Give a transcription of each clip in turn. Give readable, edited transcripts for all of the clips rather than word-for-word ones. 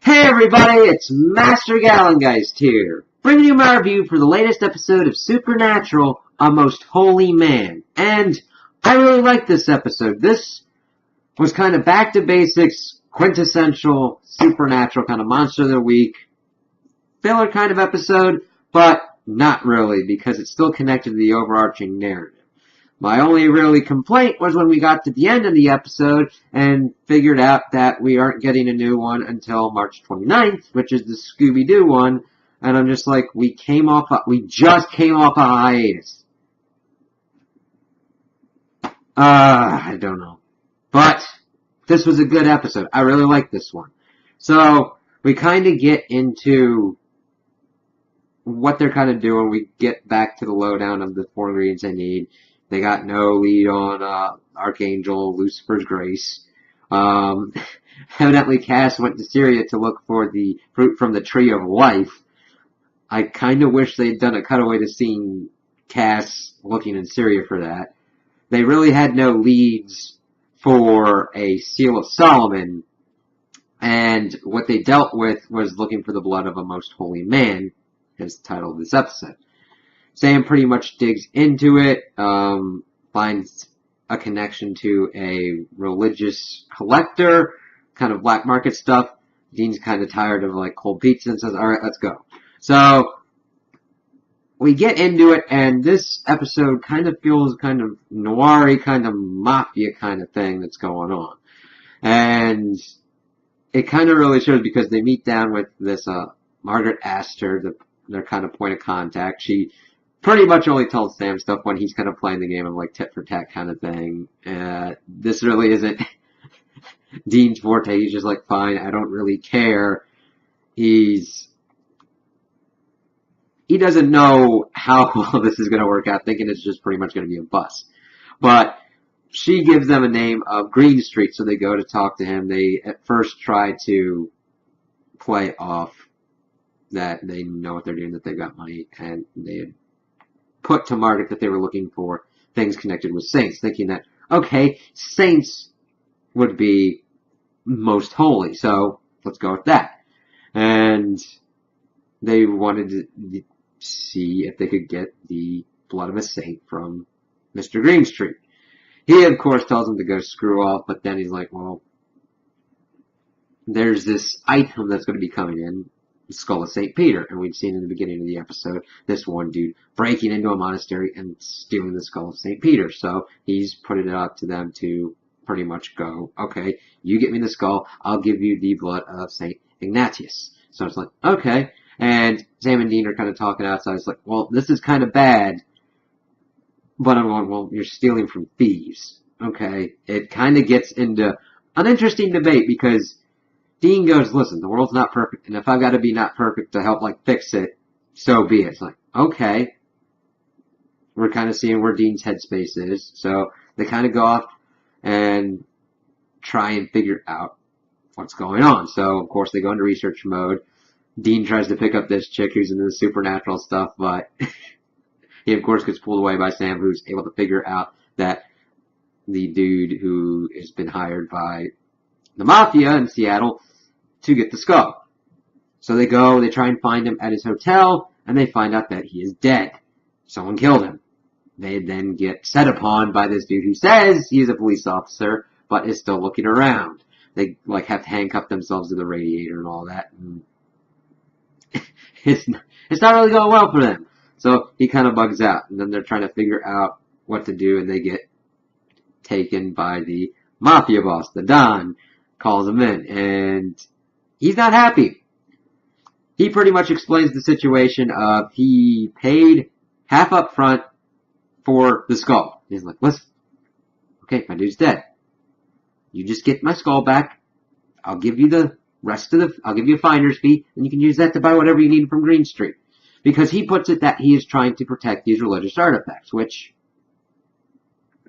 Hey everybody, it's Master Gallengeist here, bringing you my review for the latest episode of Supernatural, A Most Holy Man. And I really like this episode. This was kind of back to basics, quintessential Supernatural kind of Monster of the Week, filler kind of episode, but not really, because it's still connected to the overarching narrative. My only really complaint was when we got to the end of the episode and figured out that we aren't getting a new one until March 29th, which is the Scooby-Doo one, and I'm just like, we just came off a hiatus. I don't know. But this was a good episode. I really like this one. So, we kind of get into what they're kind of doing. We get back to the lowdown of the 4 ingredients I need. They got no lead on Archangel Lucifer's Grace. Evidently, Cass went to Syria to look for the fruit from the Tree of Life. I kind of wish they'd done a cutaway to seeing Cass looking in Syria for that. They really had no leads for a Seal of Solomon, and what they dealt with was looking for the blood of a most holy man, is the title of this episode. Sam pretty much digs into it, finds a connection to a religious collector, kind of black market stuff. Dean's kind of tired of like cold pizza and says, alright, let's go. So, we get into it, and this episode kind of feels kind of noir-y, kind of mafia kind of thing that's going on. And it kind of really shows because they meet down with this, Margaret Astor, their kind of point of contact. She pretty much only tells Sam stuff when he's kind of playing the game of like tit for tat kind of thing. This really isn't Dean's forte. He's just like, fine, I don't really care. He doesn't know how well this is going to work out, thinking it's just pretty much going to be a bust. But she gives them a name of Green Street, so they go to talk to him. They at first try to play off that they know what they're doing, that they've got money, and they had put to Margaret that they were looking for things connected with saints, thinking that, okay, saints would be most holy, so let's go with that. And they wanted to see if they could get the blood of a saint from Mr. Greenstreet. He, of course, tells them to go screw off, but then he's like, well, there's this item that's going to be coming in, the Skull of St. Peter, and we've seen in the beginning of the episode this one dude breaking into a monastery and stealing the Skull of St. Peter. So he's putting it up to them to pretty much go, okay, you get me the skull, I'll give you the blood of St. Ignatius. So it's like, okay. And Sam and Dean are kind of talking outside. It's like, well, this is kind of bad. But I'm going, well, you're stealing from thieves. Okay. It kind of gets into an interesting debate because Dean goes, listen, the world's not perfect, and if I've got to be not perfect to help, like, fix it, so be it. It's like, okay. We're kind of seeing where Dean's headspace is. So they kind of go off and try and figure out what's going on. So, of course, they go into research mode. Dean tries to pick up this chick who's into the supernatural stuff, but he, of course, gets pulled away by Sam, who's able to figure out that the dude who has been hired by the Mafia in Seattle to get the skull. So they try and find him at his hotel, and they find out that he is dead. Someone killed him. They then get set upon by this dude who says he's a police officer, but is still looking around. They, like, have to handcuff themselves to the radiator and all that, and it's not really going well for them. So he kind of bugs out, and then they're trying to figure out what to do, and they get taken by the Mafia boss, the Don, calls him in, and he's not happy. He pretty much explains the situation of he paid half up front for the skull. He's like, listen, okay, my dude's dead. You just get my skull back. I'll give you the rest of I'll give you a finder's fee, and you can use that to buy whatever you need from Green Street. Because he puts it that he is trying to protect these religious artifacts, which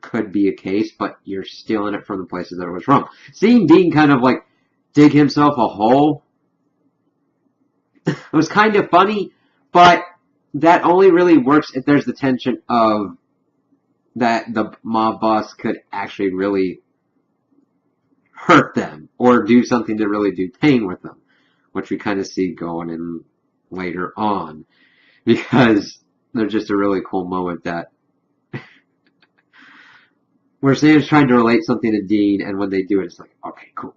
could be a case, but you're stealing it from the places that it was from. Seeing Dean kind of like dig himself a hole was kind of funny, but that only really works if there's the tension of that the mob boss could actually really hurt them or do something to really do pain with them. which we kind of see going in later on, because there's just a really cool moment that where Sam's trying to relate something to Dean, and when they do it, it's like, okay, cool.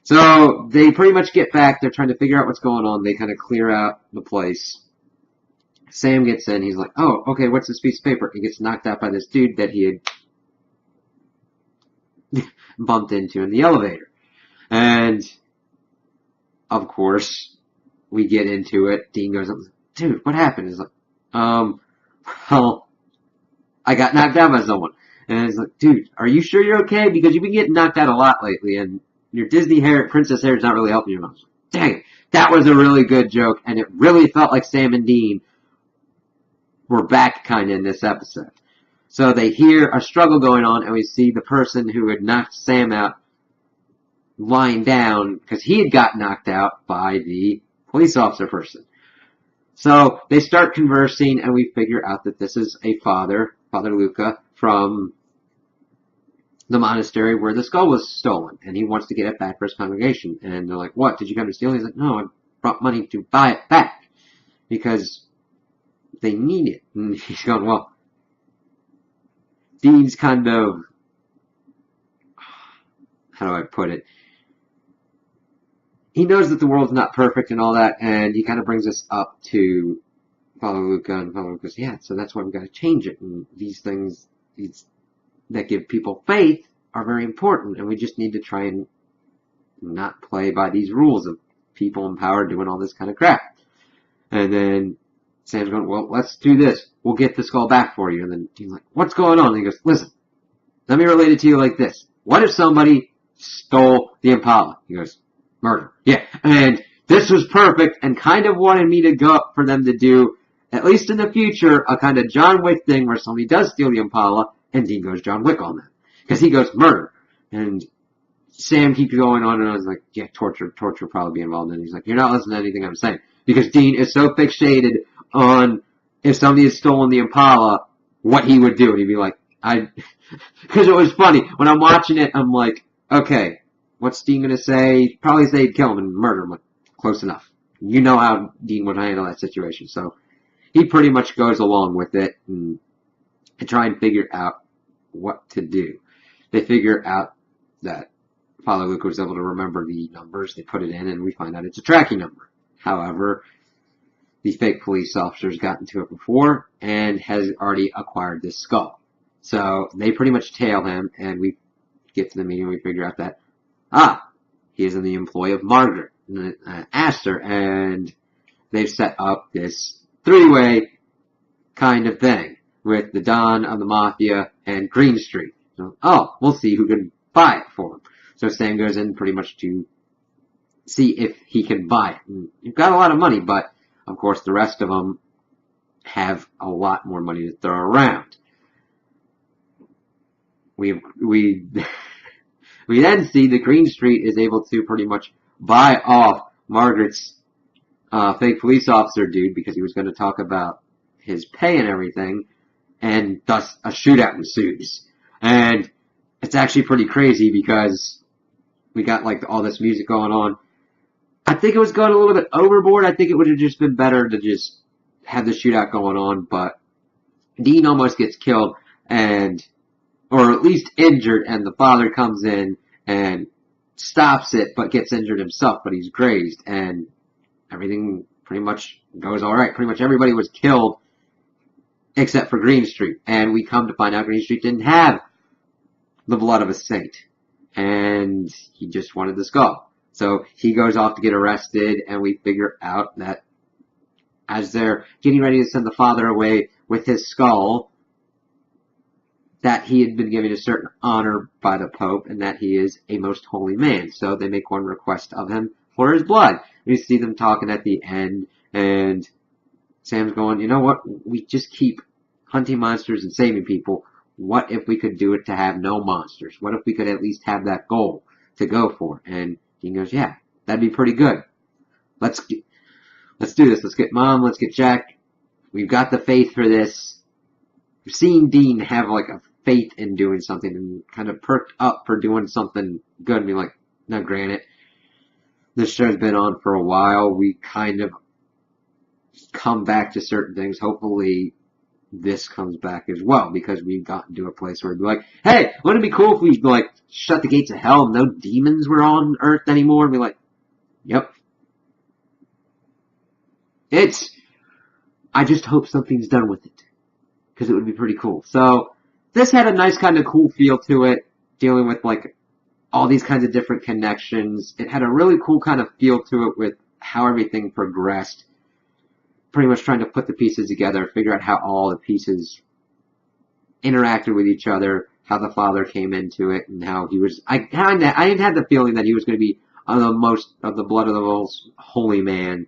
So they pretty much get back. They're trying to figure out what's going on. They kind of clear out the place. Sam gets in. He's like, oh, okay, what's this piece of paper? He gets knocked out by this dude that he had bumped into in the elevator. And, of course, we get into it. Dean goes up, dude, what happened? He's like, well, I got knocked out by someone. And he's like, dude, are you sure you're okay? Because you've been getting knocked out a lot lately, and your Disney hair, princess hair is not really helping you much. Dang, that was a really good joke, and it really felt like Sam and Dean were back kind of in this episode. So they hear a struggle going on, and we see the person who had knocked Sam out lying down because he had got knocked out by the police officer person. So they start conversing, and we figure out that this is a Father Luca, from the monastery where the skull was stolen, and he wants to get it back for his congregation. And they're like, what, did you come to steal? He's like, no, I brought money to buy it back, because they need it. And he's going, well, Dean's kind of, how do I put it? He knows that the world's not perfect and all that, and he kind of brings us up to Father Luca, and Father Luca goes, yeah, so that's why we've got to change it, and these things that give people faith are very important, and we just need to try and not play by these rules of people in power doing all this kind of crap. And then Sam's going, well, let's do this. We'll get the skull back for you. And then Dean's like, what's going on? And he goes, listen, let me relate it to you like this. What if somebody stole the Impala? He goes, murder. Yeah. And this was perfect, and kind of wanted me to go for them to do, at least in the future, a kind of John Wick thing where somebody does steal the Impala, and Dean goes John Wick on that. Because he goes murder. And Sam keeps going on, and I was like, yeah, torture probably be involved in it. He's like, you're not listening to anything I'm saying. Because Dean is so fixated on if somebody had stolen the Impala, what he would do. And he'd be like, because it was funny. When I'm watching it, I'm like, okay, what's Dean going to say? Probably say he'd kill him and murder him. Like, close enough. You know how Dean would handle that situation. So he pretty much goes along with it and try and figure out what to do. They figure out that Father Luca was able to remember the numbers. They put it in, and we find out it's a tracking number. However, the fake police officer's gotten to it before and has already acquired this skull. So they pretty much tail him, and we get to the meeting and we figure out that, he is in the employ of Margaret Astor, and they've set up this three-way kind of thing with the Don of the Mafia and Greenstreet. So, we'll see who can buy it for him. So Sam goes in pretty much to see if he can buy it. And you've got a lot of money, but of course the rest of them have a lot more money to throw around. We then see that Greenstreet is able to pretty much buy off Margaret's fake police officer dude, because he was going to talk about his pay and everything, and thus a shootout ensues. And it's actually pretty crazy because we got like all this music going on. I think it was going a little bit overboard. I think it would have just been better to just have the shootout going on, but Dean almost gets killed, or at least injured, and the father comes in and stops it, but gets injured himself, but he's grazed, and everything pretty much goes alright. Pretty much everybody was killed except for Greenstreet, and we come to find out Greenstreet didn't have the blood of a saint, and he just wanted the skull. So he goes off to get arrested, and we figure out that as they're getting ready to send the father away with his skull, that he had been given a certain honor by the Pope, and that he is a most holy man. So they make one request of him for his blood. We see them talking at the end, and Sam's going, you know what, we just keep hunting monsters and saving people. What if we could do it to have no monsters? What if we could at least have that goal to go for? And Dean goes, yeah, that'd be pretty good. Let's do this. Let's get Mom, let's get Jack. We've got the faith for this. We've seen Dean have like a faith in doing something and kind of perked up for doing something good and be like, no, granted. this show's been on for a while. We kind of come back to certain things. Hopefully this comes back as well, because we've gotten to a place where we'd be like, hey, wouldn't it be cool if we like shut the gates of hell and no demons were on Earth anymore? And be like, yep. I just hope something's done with it, because it would be pretty cool. So this had a nice kind of cool feel to it, dealing with like all these kinds of different connections. It had a really cool kind of feel to it with how everything progressed. Pretty much trying to put the pieces together, figure out how all the pieces interacted with each other, how the father came into it, and how he was. I had the feeling that he was going to be the most of the blood of the most holy man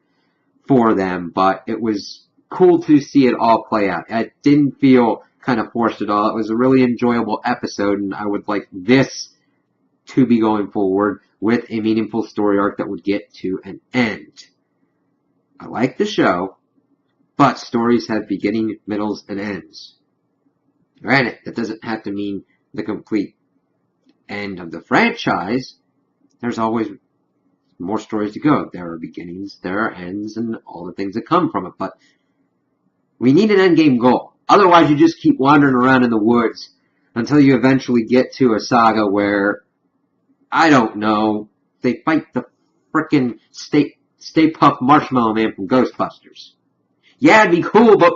for them, but it was cool to see it all play out. It didn't feel kind of forced at all. It was a really enjoyable episode, and I would like this to be going forward with a meaningful story arc that would get to an end. I like the show, but stories have beginning, middles, and ends. Granted, that doesn't have to mean the complete end of the franchise. There's always more stories to go. There are beginnings, there are ends, and all the things that come from it. But we need an endgame goal. Otherwise, you just keep wandering around in the woods until you eventually get to a saga where, I don't know, they fight the frickin' Stay Puft Marshmallow Man from Ghostbusters. Yeah, it'd be cool, but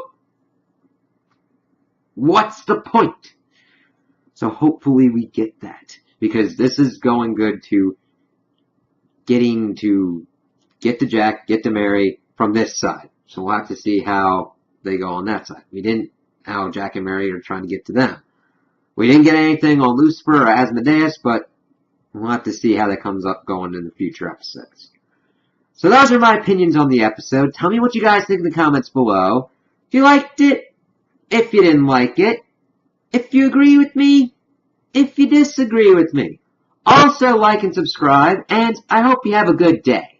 what's the point? So hopefully we get that, because this is going good to getting to get to Jack, get to Mary from this side. So we'll have to see how they go on that side. We didn't, how Jack and Mary are trying to get to them. We didn't get anything on Lucifer or Asmodeus, but we'll have to see how that comes up going in the future episodes. So those are my opinions on the episode. Tell me what you guys think in the comments below. If you liked it, if you didn't like it, if you agree with me, if you disagree with me. Also like and subscribe, and I hope you have a good day.